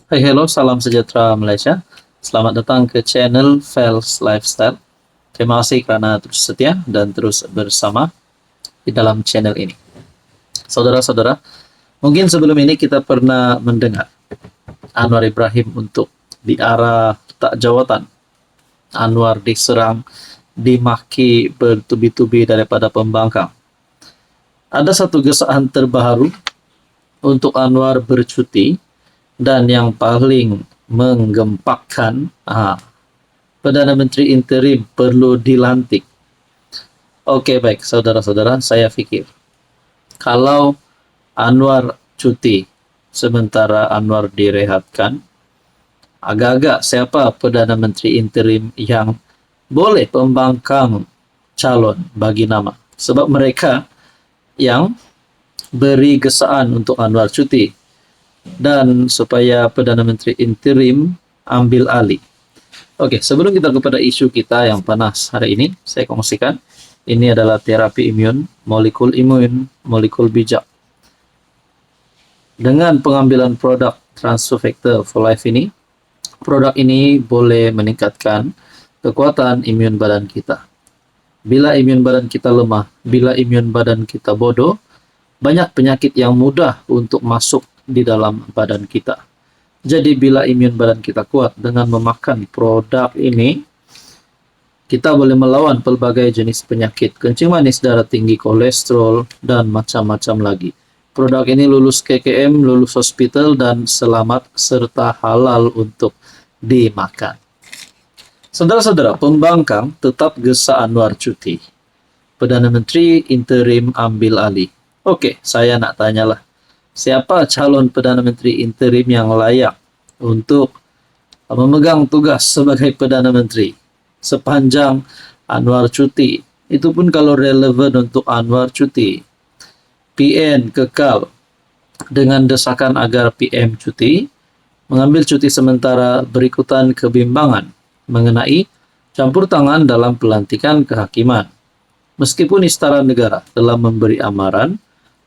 Hai, hello, salam sejahtera Malaysia. Selamat datang ke channel Fels Lifestyle. Terima kasih karena terus setia dan terus bersama di dalam channel ini. Saudara-saudara, mungkin sebelum ini kita pernah mendengar Anwar Ibrahim untuk di arah tak jawatan. Anwar diserang, dimaki bertubi-tubi daripada pembangkang. Ada satu gesaan terbaru untuk Anwar bercuti, dan yang paling menggempakkan, Perdana Menteri interim perlu dilantik. Oke, baik, saudara-saudara, saya pikir kalau Anwar cuti sementara Anwar direhatkan, agak-agak siapa Perdana Menteri interim yang boleh pembangkang calon bagi nama. Sebab mereka yang beri gesaan untuk Anwar cuti dan supaya Perdana Menteri interim ambil alih. Oke, sebelum kita kepada isu kita yang panas hari ini, saya kongsikan ini adalah terapi imun, molekul bijak. Dengan pengambilan produk Transfer Factor for Life ini, produk ini boleh meningkatkan kekuatan imun badan kita. Bila imun badan kita lemah, bila imun badan kita bodoh, banyak penyakit yang mudah untuk masuk di dalam badan kita. Jadi bila imun badan kita kuat dengan memakan produk ini, kita boleh melawan pelbagai jenis penyakit, kencing manis, darah tinggi, kolesterol, dan macam-macam lagi. Produk ini lulus KKM, lulus hospital, dan selamat serta halal untuk dimakan. Saudara-saudara, pembangkang tetap gesa Anwar cuti. Perdana Menteri interim ambil alih. Oke, saya nak tanyalah. Siapa calon Perdana Menteri interim yang layak untuk memegang tugas sebagai Perdana Menteri sepanjang Anwar cuti? Itu pun kalau relevan untuk Anwar cuti. PN kekal dengan desakan agar PM cuti, mengambil cuti sementara berikutan kebimbangan mengenai campur tangan dalam pelantikan kehakiman. Meskipun Istana Negara telah memberi amaran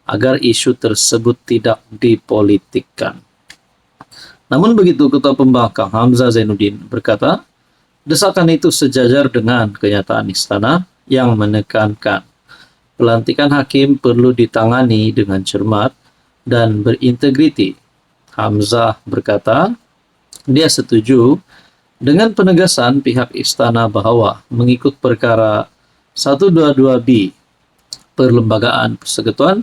agar isu tersebut tidak dipolitikkan. Namun begitu, Ketua Pembangkang Hamzah Zainuddin berkata, desakan itu sejajar dengan kenyataan istana yang menekankan pelantikan hakim perlu ditangani dengan cermat dan berintegriti. Hamzah berkata, dia setuju dengan penegasan pihak istana bahwa mengikut perkara 122B Perlembagaan Persekutuan,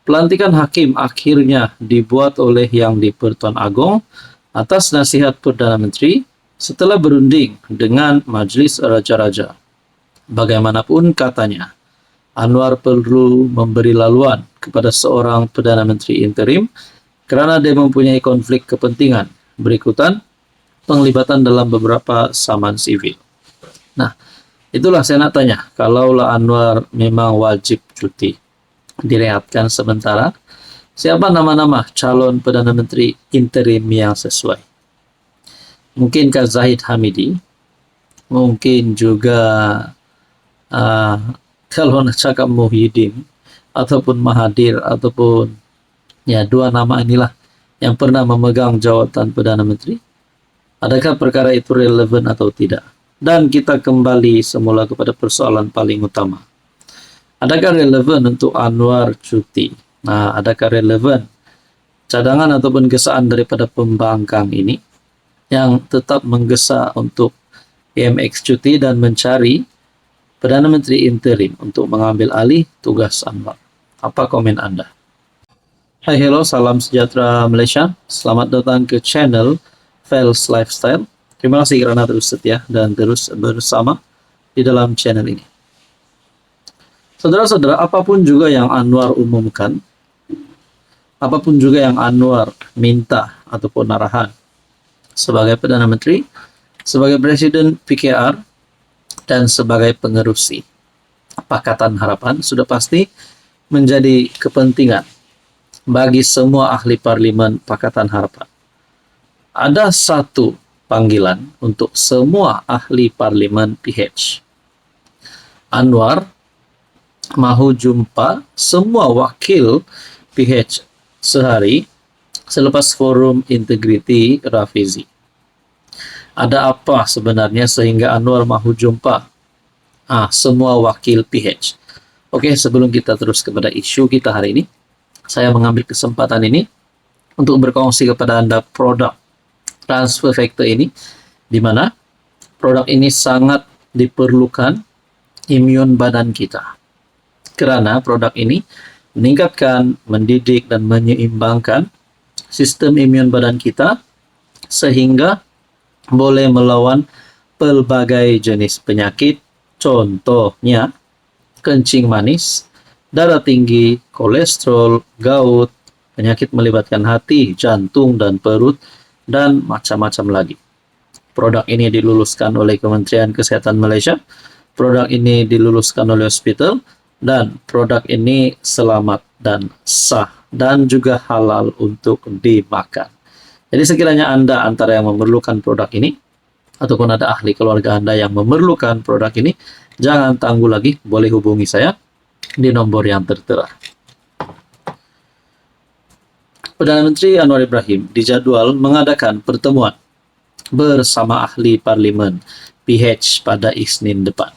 pelantikan hakim akhirnya dibuat oleh Yang di-Pertuan Agong atas nasihat Perdana Menteri setelah berunding dengan Majlis Raja-Raja. Bagaimanapun katanya, Anwar perlu memberi laluan kepada seorang Perdana Menteri interim kerana dia mempunyai konflik kepentingan berikutan penglibatan dalam beberapa saman sivil. Nah, itulah saya nak tanya, kalaulah Anwar memang wajib cuti, direhatkan sementara, siapa nama-nama calon Perdana Menteri interim yang sesuai? Mungkinkah Zahid Hamidi? Mungkin juga kalau nak cakap Muhyiddin ataupun Mahathir, ataupun ya dua nama inilah yang pernah memegang jawatan Perdana Menteri. Adakah perkara itu relevan atau tidak? Dan kita kembali semula kepada persoalan paling utama. Adakah relevan untuk Anwar cuti? Nah, adakah relevan cadangan ataupun gesaan daripada pembangkang ini yang tetap menggesa untuk PMX cuti dan mencari Perdana Menteri interim untuk mengambil alih tugas Anwar? Apa komen Anda? Hai, hello, salam sejahtera Malaysia. Selamat datang ke channel Fels Lifestyle. Terima kasih kerana terus setia dan terus bersama di dalam channel ini. Saudara-saudara, apapun juga yang Anwar umumkan, apapun juga yang Anwar minta ataupun arahan sebagai Perdana Menteri, sebagai Presiden PKR, dan sebagai pengerusi Pakatan Harapan, sudah pasti menjadi kepentingan bagi semua ahli parlimen Pakatan Harapan. Ada satu panggilan untuk semua ahli parlimen PH. Anwar mahu jumpa semua wakil PH sehari selepas forum integriti Rafizi. Ada apa sebenarnya sehingga Anwar mahu jumpa semua wakil PH? Oke, sebelum kita terus kepada isu kita hari ini, saya mengambil kesempatan ini untuk berkongsi kepada Anda produk transfer factor ini, di mana produk ini sangat diperlukan imun badan kita. Karena produk ini meningkatkan, mendidik, dan menyeimbangkan sistem imun badan kita sehingga boleh melawan pelbagai jenis penyakit, contohnya kencing manis, darah tinggi, kolesterol, gout, penyakit melibatkan hati, jantung, dan perut, dan macam-macam lagi. Produk ini diluluskan oleh Kementerian Kesehatan Malaysia, produk ini diluluskan oleh hospital, dan produk ini selamat dan sah, dan juga halal untuk dimakan. Jadi sekiranya Anda antara yang memerlukan produk ini, ataupun ada ahli keluarga Anda yang memerlukan produk ini, jangan tunggu lagi, boleh hubungi saya di nomor yang tertera. Perdana Menteri Anwar Ibrahim dijadwal mengadakan pertemuan bersama ahli parlimen PH pada Isnin depan,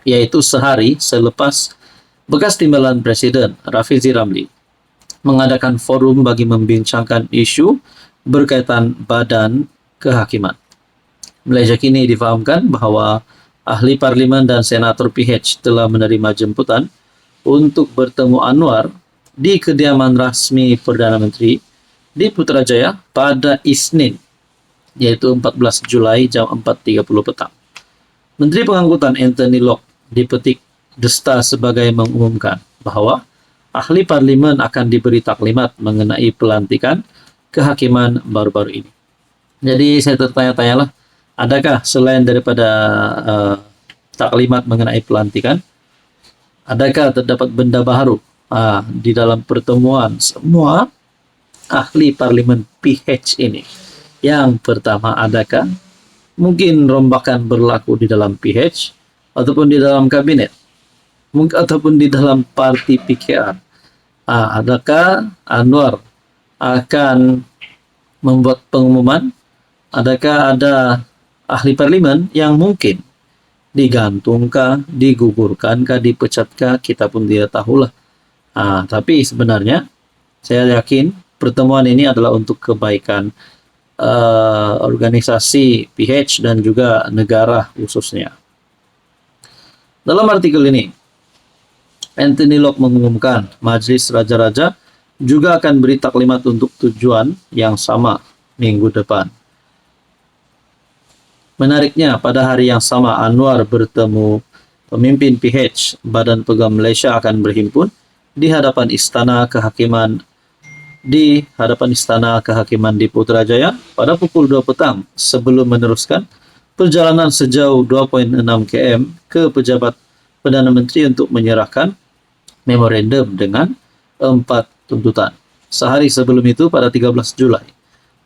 yaitu sehari selepas bekas timbalan Presiden Rafizi Ramli mengadakan forum bagi membincangkan isu berkaitan badan kehakiman. Malaysia kini difahamkan bahwa ahli parlimen dan senator PH telah menerima jemputan untuk bertemu Anwar di kediaman rasmi Perdana Menteri di Putrajaya pada Isnin, yaitu 14 Julai jam 4.30 petang. Menteri Pengangkutan Anthony Locke dipetik The Star sebagai mengumumkan bahwa ahli parlimen akan diberi taklimat mengenai pelantikan kehakiman baru-baru ini. Jadi saya tertanya-tanyalah, adakah selain daripada taklimat mengenai pelantikan, adakah terdapat benda baru di dalam pertemuan semua ahli parlimen PH ini? Yang pertama, adakah mungkin rombakan berlaku di dalam PH ataupun di dalam kabinet, mungkin ataupun di dalam parti PKR? Adakah Anwar akan membuat pengumuman? Adakah ada ahli parlimen yang mungkin digantungkah, digugurkankah, dipecatkah? Kita pun tidak tahulah. Tapi sebenarnya saya yakin pertemuan ini adalah untuk kebaikan organisasi PH dan juga negara khususnya. Dalam artikel ini, Anthony Locke mengumumkan Majlis Raja-Raja juga akan beri taklimat untuk tujuan yang sama minggu depan. Menariknya, pada hari yang sama Anwar bertemu pemimpin PH, Badan Peguam Malaysia akan berhimpun di hadapan Istana Kehakiman di Putrajaya pada pukul 2 petang sebelum meneruskan perjalanan sejauh 2.6 km ke pejabat Perdana Menteri untuk menyerahkan memorandum dengan 4 tuntutan. Sehari sebelum itu pada 13 Julai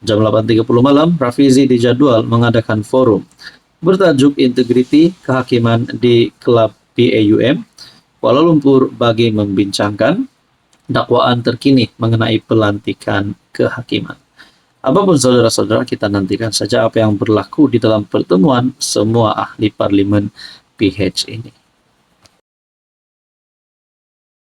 jam 8.30 malam, Rafizi dijadwal mengadakan forum bertajuk Integriti Kehakiman di Klub PAUM Kuala Lumpur bagi membincangkan dakwaan terkini mengenai pelantikan kehakiman. Apapun saudara-saudara, kita nantikan saja apa yang berlaku di dalam pertemuan semua ahli parlimen PH ini.